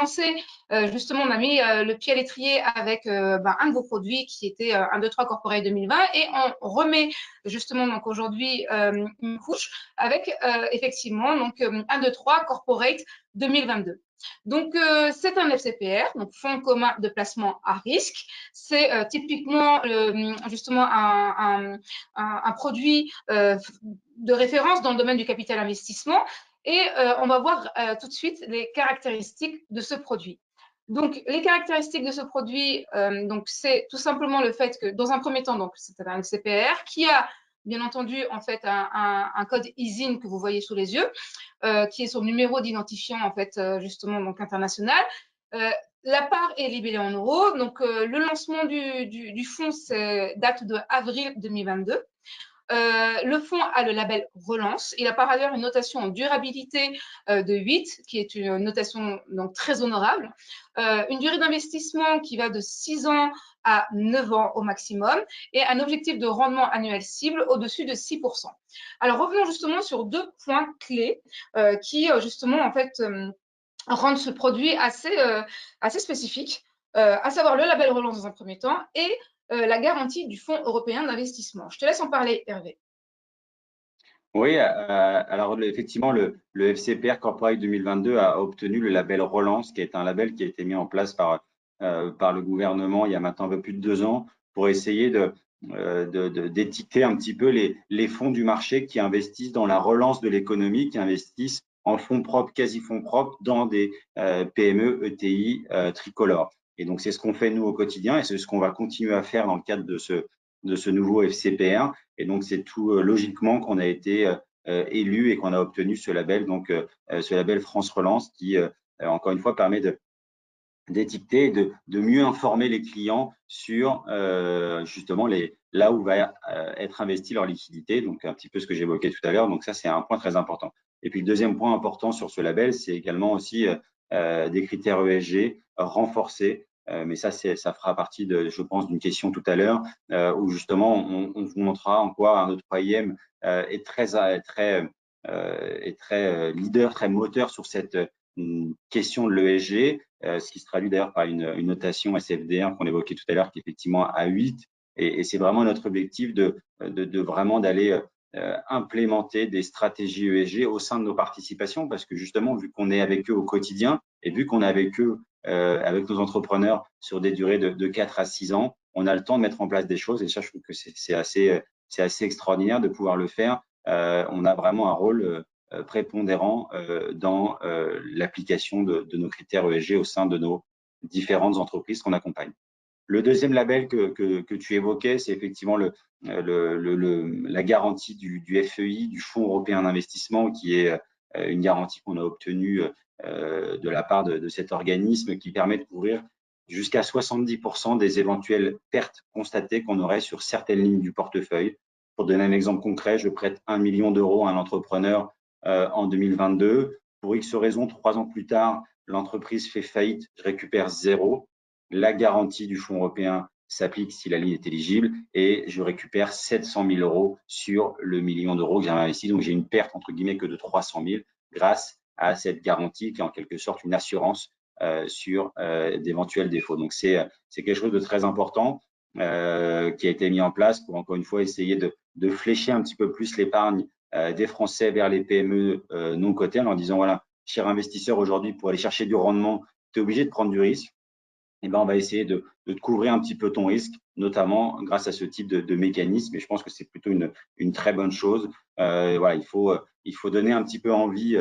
commencé, justement, on a mis le pied à l'étrier avec un de vos produits qui était 1, 2, 3 Corporate 2020 et on remet justement donc aujourd'hui une couche avec effectivement donc 1, 2, 3 Corporate 2022. Donc, c'est un FCPR, donc Fonds commun de placement à risque. C'est typiquement justement un produit de référence dans le domaine du capital investissement. Et on va voir tout de suite les caractéristiques de ce produit. Donc, les caractéristiques de ce produit, donc c'est tout simplement le fait que, dans un premier temps, donc c'est un FCPR qui a bien entendu en fait un code ISIN que vous voyez sous les yeux, qui est son numéro d'identifiant en fait justement donc international. La part est libellée en euros. Donc le lancement du fonds date de avril 2022. Le fonds a le label Relance. Il a par ailleurs une notation en durabilité de 8, qui est une notation donc très honorable. Une durée d'investissement qui va de 6 ans à 9 ans au maximum et un objectif de rendement annuel cible au-dessus de 6%. Alors, revenons justement sur 2 points clés qui, justement, en fait, rendent ce produit assez spécifique, à savoir le label Relance dans un premier temps et la garantie du Fonds européen d'investissement. Je te laisse en parler, Hervé. Oui, alors effectivement, le FCPR Corporate 2022 a obtenu le label Relance, qui est un label qui a été mis en place par le gouvernement il y a maintenant un peu plus de 2 ans pour essayer d'étiqueter un petit peu les fonds du marché qui investissent dans la relance de l'économie, qui investissent en fonds propres, quasi-fonds propres, dans des PME, ETI tricolores. Et donc, c'est ce qu'on fait nous au quotidien et c'est ce qu'on va continuer à faire dans le cadre de ce nouveau FCPR. Et donc, c'est tout logiquement qu'on a été élu et qu'on a obtenu ce label, donc ce label France Relance qui, encore une fois, permet d'étiqueter, de mieux informer les clients sur justement là où va être investi leur liquidité, donc un petit peu ce que j'évoquais tout à l'heure. Donc ça, c'est un point très important. Et puis le deuxième point important sur ce label, c'est également aussi des critères ESG renforcés. Mais ça fera partie je pense, d'une question tout à l'heure où justement on vous montrera en quoi un OIM est très leader, très moteur sur cette question de l'ESG, ce qui se traduit d'ailleurs par une notation SFDR qu'on évoquait tout à l'heure, qui est effectivement à 8. Et c'est vraiment notre objectif de vraiment d'aller implémenter des stratégies ESG au sein de nos participations, parce que justement, vu qu'on est avec eux au quotidien et vu qu'on est avec eux, avec nos entrepreneurs sur des durées de 4 à 6 ans, on a le temps de mettre en place des choses. Et ça, je trouve que c'est assez extraordinaire de pouvoir le faire. On a vraiment un rôle prépondérant dans l'application de nos critères ESG au sein de nos différentes entreprises qu'on accompagne. Le deuxième label que tu évoquais, c'est effectivement la garantie du FEI, du Fonds européen d'investissement, qui est une garantie qu'on a obtenue de la part de cet organisme qui permet de couvrir jusqu'à 70% des éventuelles pertes constatées qu'on aurait sur certaines lignes du portefeuille. Pour donner un exemple concret, je prête 1 million d'euros à un entrepreneur en 2022. Pour X raisons, 3 ans plus tard, l'entreprise fait faillite, je récupère 0. La garantie du Fonds européen s'applique si la ligne est éligible et je récupère 700 000 euros sur le million d'euros que j'ai investi. Donc, j'ai une perte entre guillemets que de 300 000 grâce à cette garantie qui est en quelque sorte une assurance sur d'éventuels défauts. Donc, c'est quelque chose de très important qui a été mis en place pour, encore une fois, essayer de flécher un petit peu plus l'épargne des Français vers les PME non cotées en leur disant, voilà, cher investisseur, aujourd'hui, pour aller chercher du rendement, tu es obligé de prendre du risque. Et ben, on va essayer de te couvrir un petit peu ton risque, notamment grâce à ce type de mécanisme. Et je pense que c'est plutôt une très bonne chose. Voilà, il faut donner un petit peu envie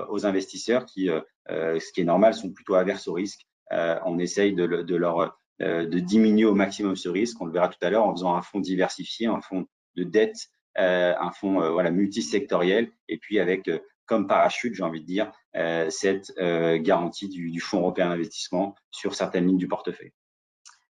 aux investisseurs qui, ce qui est normal, sont plutôt averses au risque. On essaye de diminuer au maximum ce risque. On le verra tout à l'heure en faisant un fonds diversifié, un fonds de dette, un fonds voilà, multisectoriel, et puis avec comme parachute, j'ai envie de dire, cette garantie du Fonds européen d'investissement sur certaines lignes du portefeuille.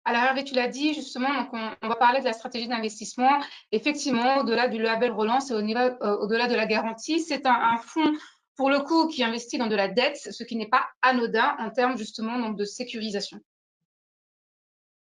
Alors Hervé, tu l'as dit justement, donc on va parler de la stratégie d'investissement. Effectivement, au-delà du label Relance et au-delà de la garantie, c'est un fonds pour le coup qui investit dans de la dette, ce qui n'est pas anodin en termes justement donc, de sécurisation.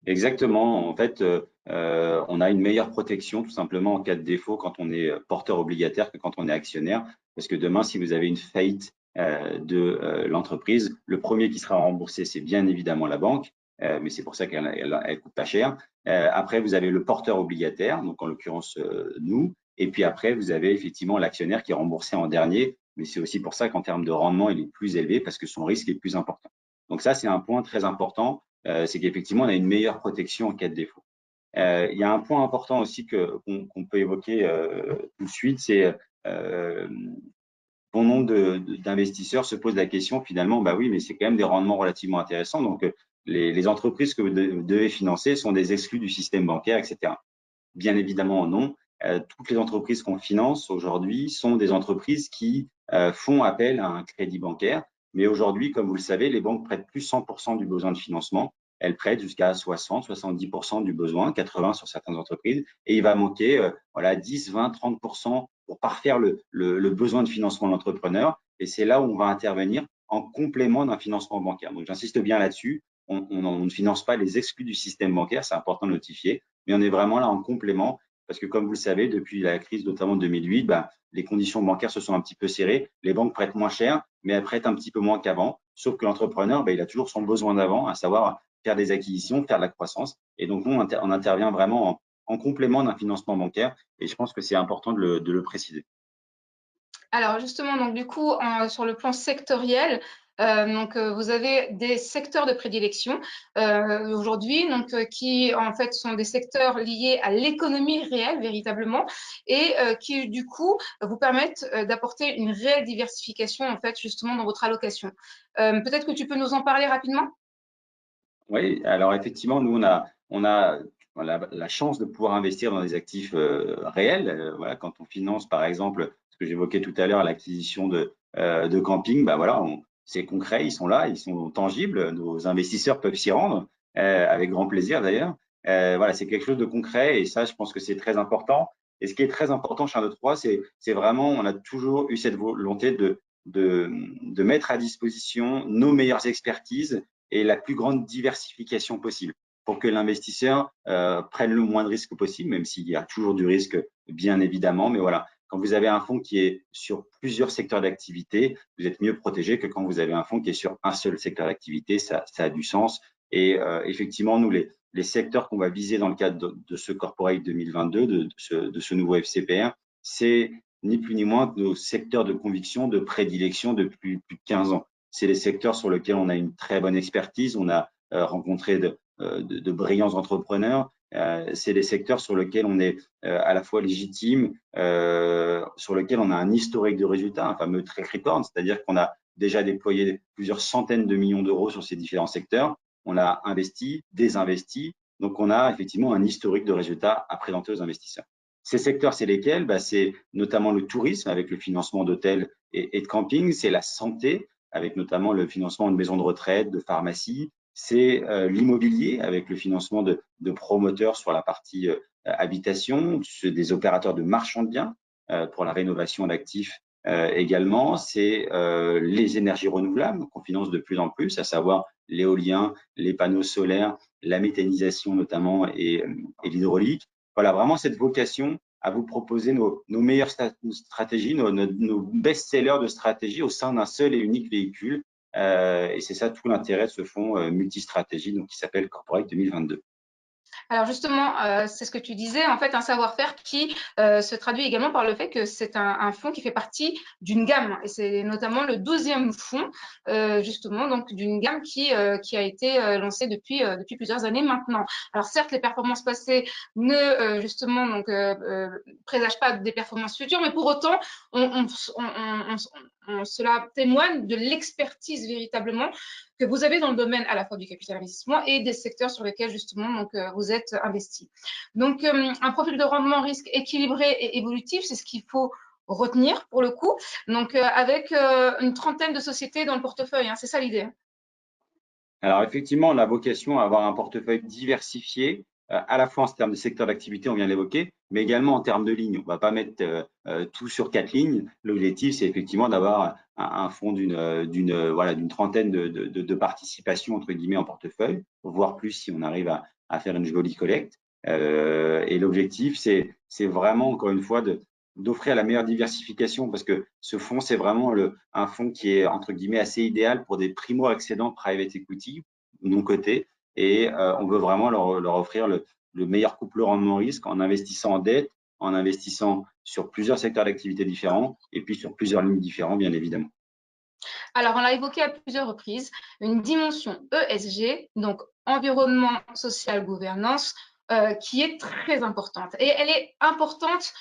Exactement. En fait, on a une meilleure protection tout simplement en cas de défaut quand on est porteur obligataire que quand on est actionnaire. Parce que demain, si vous avez une faillite de l'entreprise. Le premier qui sera remboursé, c'est bien évidemment la banque, mais c'est pour ça qu'elle coûte pas cher. Après, vous avez le porteur obligataire, donc en l'occurrence nous, et puis après, vous avez effectivement l'actionnaire qui est remboursé en dernier, mais c'est aussi pour ça qu'en termes de rendement, il est plus élevé parce que son risque est plus important. Donc ça, c'est un point très important, c'est qu'effectivement, on a une meilleure protection en cas de défaut. Il y a un point important aussi qu'on peut évoquer tout de suite, c'est bon nombre d'investisseurs se posent la question finalement, bah oui, mais c'est quand même des rendements relativement intéressants. Donc, les entreprises que vous devez financer sont des exclus du système bancaire, etc. Bien évidemment, non. Toutes les entreprises qu'on finance aujourd'hui sont des entreprises qui font appel à un crédit bancaire. Mais aujourd'hui, comme vous le savez, les banques prêtent plus 100% du besoin de financement. Elles prêtent jusqu'à 60, 70% du besoin, 80% sur certaines entreprises. Et il va manquer voilà, 10, 20, 30% pour parfaire le besoin de financement de l'entrepreneur. Et c'est là où on va intervenir en complément d'un financement bancaire. Donc, j'insiste bien là-dessus. On ne finance pas les exclus du système bancaire, c'est important de notifier, mais on est vraiment là en complément parce que comme vous le savez, depuis la crise notamment de 2008, bah, les conditions bancaires se sont un petit peu serrées. Les banques prêtent moins cher, mais elles prêtent un petit peu moins qu'avant. Sauf que l'entrepreneur, bah, il a toujours son besoin d'avant, à savoir faire des acquisitions, faire de la croissance. Et donc, nous, on intervient vraiment en complément d'un financement bancaire. Et je pense que c'est important de le préciser. Alors justement, donc du coup, sur le plan sectoriel, vous avez des secteurs de prédilection aujourd'hui, qui en fait sont des secteurs liés à l'économie réelle véritablement et qui du coup vous permettent d'apporter une réelle diversification en fait justement dans votre allocation. Peut-être que tu peux nous en parler rapidement? Oui, alors effectivement, nous, on a la chance de pouvoir investir dans des actifs réels. Voilà, quand on finance, par exemple, ce que j'évoquais tout à l'heure, l'acquisition de camping, bah voilà, c'est concret, ils sont là, ils sont tangibles. Nos investisseurs peuvent s'y rendre, avec grand plaisir d'ailleurs. Voilà, c'est quelque chose de concret et ça, je pense que c'est très important. Et ce qui est très important chez 1-2-3, c'est vraiment, on a toujours eu cette volonté de mettre à disposition nos meilleures expertises et la plus grande diversification possible pour que l'investisseur prenne le moins de risques possible, même s'il y a toujours du risque, bien évidemment. Mais voilà, quand vous avez un fonds qui est sur plusieurs secteurs d'activité, vous êtes mieux protégé que quand vous avez un fonds qui est sur un seul secteur d'activité. Ça a du sens. Et effectivement, nous, les secteurs qu'on va viser dans le cadre de ce Corporate 2022, de ce nouveau FCPR, c'est ni plus ni moins que nos secteurs de conviction, de prédilection depuis plus de 15 ans. C'est les secteurs sur lesquels on a une très bonne expertise, on a rencontré de brillants entrepreneurs. C'est des secteurs sur lesquels on est à la fois légitime, sur lesquels on a un historique de résultats, un fameux track record, c'est-à-dire qu'on a déjà déployé plusieurs centaines de millions d'euros sur ces différents secteurs. On a investi, désinvesti, donc on a effectivement un historique de résultats à présenter aux investisseurs. Ces secteurs, c'est lesquels? C'est notamment le tourisme avec le financement d'hôtels et de camping, c'est la santé avec notamment le financement de maisons de retraite, de pharmacies, c'est l'immobilier avec le financement de promoteurs sur la partie habitation, des opérateurs de marchands de biens pour la rénovation d'actifs également, c'est les énergies renouvelables qu'on finance de plus en plus, à savoir l'éolien, les panneaux solaires, la méthanisation notamment et l'hydraulique. Voilà, vraiment cette vocation à vous proposer nos meilleures stratégies, nos best-sellers de stratégie au sein d'un seul et unique véhicule. Et c'est ça tout l'intérêt de ce fonds multistratégie donc, qui s'appelle Corporate 2022. Alors justement, c'est ce que tu disais, en fait, un savoir-faire qui se traduit également par le fait que c'est un fonds qui fait partie d'une gamme. Et c'est notamment le 12e fonds, justement, donc d'une gamme qui a été lancée depuis plusieurs années maintenant. Alors certes, les performances passées ne, justement, donc, présagent pas des performances futures, mais pour autant, cela témoigne de l'expertise véritablement que vous avez dans le domaine à la fois du capital investissement et des secteurs sur lesquels justement donc, vous êtes investi. Donc, un profil de rendement risque équilibré et évolutif, c'est ce qu'il faut retenir pour le coup. Donc, avec une trentaine de sociétés dans le portefeuille, hein, c'est ça l'idée. Alors effectivement, on a vocation à avoir un portefeuille diversifié, à la fois en termes de secteur d'activité, on vient de l'évoquer, mais également en termes de lignes. On ne va pas mettre tout sur 4 lignes. L'objectif, c'est effectivement d'avoir un fonds d'une trentaine de participations entre guillemets en portefeuille, voire plus si on arrive à faire une jolie collecte. Et l'objectif, c'est vraiment encore une fois d'offrir la meilleure diversification parce que ce fonds, c'est vraiment un fonds qui est, entre guillemets, assez idéal pour des primo-accédants private equity, non cotés. Et on veut vraiment leur offrir le meilleur couple rendement-risque en investissant en dette, en investissant sur plusieurs secteurs d'activité différents et puis sur plusieurs lignes différentes, bien évidemment. Alors, on l'a évoqué à plusieurs reprises, une dimension ESG, donc environnement, social, gouvernance, qui est très importante. Et elle est importante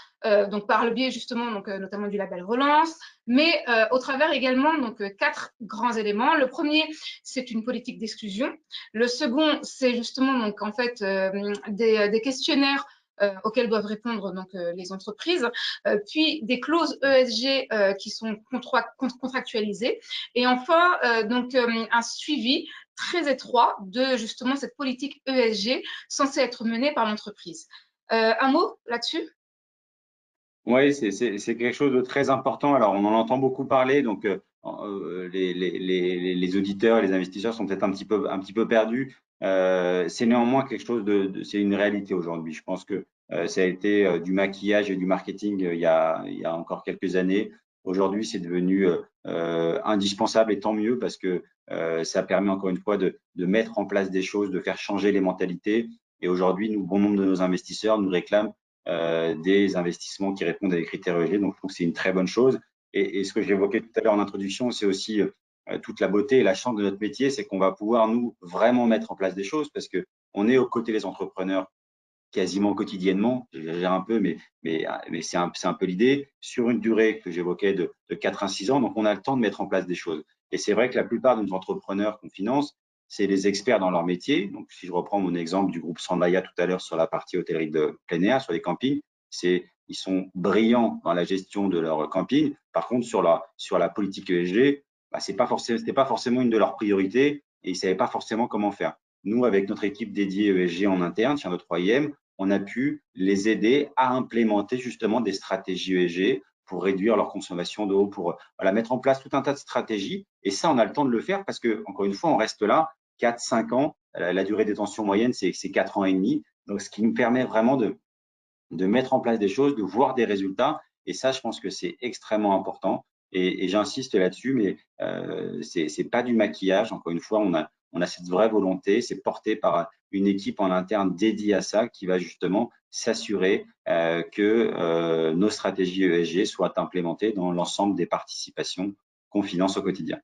donc par le biais justement donc notamment du label Relance, mais au travers également donc 4 grands éléments. Le premier, c'est une politique d'exclusion. Le second, c'est justement donc en fait des questionnaires auxquels doivent répondre donc les entreprises, puis des clauses ESG qui sont contractualisées, et enfin donc un suivi très étroit de justement cette politique ESG censée être menée par l'entreprise. Un mot là-dessus? Oui, c'est quelque chose de très important. Alors, on en entend beaucoup parler, donc les auditeurs, les investisseurs sont peut-être un petit peu perdus. C'est néanmoins quelque chose c'est une réalité aujourd'hui. Je pense que ça a été du maquillage et du marketing il y a encore quelques années. Aujourd'hui, c'est devenu indispensable et tant mieux parce que ça permet encore une fois de mettre en place des choses, de faire changer les mentalités. Et aujourd'hui, bon nombre de nos investisseurs nous réclament des investissements qui répondent à des critères ESG. Donc, je trouve que c'est une très bonne chose. Et ce que j'évoquais tout à l'heure en introduction, c'est aussi toute la beauté et la chance de notre métier, c'est qu'on va pouvoir, nous, vraiment mettre en place des choses parce que on est aux côtés des entrepreneurs quasiment quotidiennement, j'exagère un peu, mais c'est un peu l'idée, sur une durée que j'évoquais de 4 à 6 ans. Donc, on a le temps de mettre en place des choses. Et c'est vrai que la plupart de nos entrepreneurs qu'on finance, c'est des experts dans leur métier. Donc, si je reprends mon exemple du groupe Sandaya tout à l'heure sur la partie hôtellerie de plein air, sur les campings, ils sont brillants dans la gestion de leur camping. Par contre, sur la politique ESG, bah, c'était pas forcément une de leurs priorités et ils ne savaient pas forcément comment faire. Nous, avec notre équipe dédiée ESG en interne, chez notre 3e, on a pu les aider à implémenter justement des stratégies ESG pour réduire leur consommation d'eau, pour mettre en place tout un tas de stratégies. Et ça, on a le temps de le faire parce que, encore une fois, on reste là 4-5 ans. La durée de détention moyenne, c'est 4 ans et demi. Donc, ce qui nous permet vraiment de mettre en place des choses, de voir des résultats. Et ça, je pense que c'est extrêmement important. Et j'insiste là-dessus, mais c'est pas du maquillage. Encore une fois, on a cette vraie volonté. C'est porté par une équipe en interne dédiée à ça qui va justement s'assurer que nos stratégies ESG soient implémentées dans l'ensemble des participations qu'on finance au quotidien.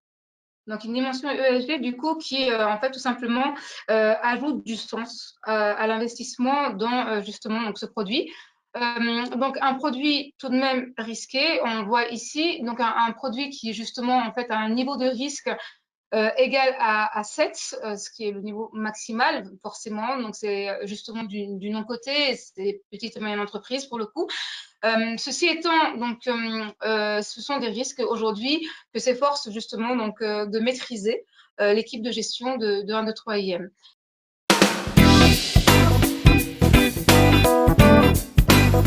Donc, une dimension ESG, du coup, qui, en fait, tout simplement, ajoute du sens à l'investissement dans, justement, donc, ce produit. Donc, un produit tout de même risqué, on voit ici, donc, un produit qui, justement, en fait, a un niveau de risque égal à 7, ce qui est le niveau maximal, forcément. Donc, c'est justement du non-coté, c'est des petites et moyennes entreprises, pour le coup. Ceci étant, donc, ce sont des risques aujourd'hui que s'efforce justement donc de maîtriser l'équipe de gestion de 1, 2, 3 IM.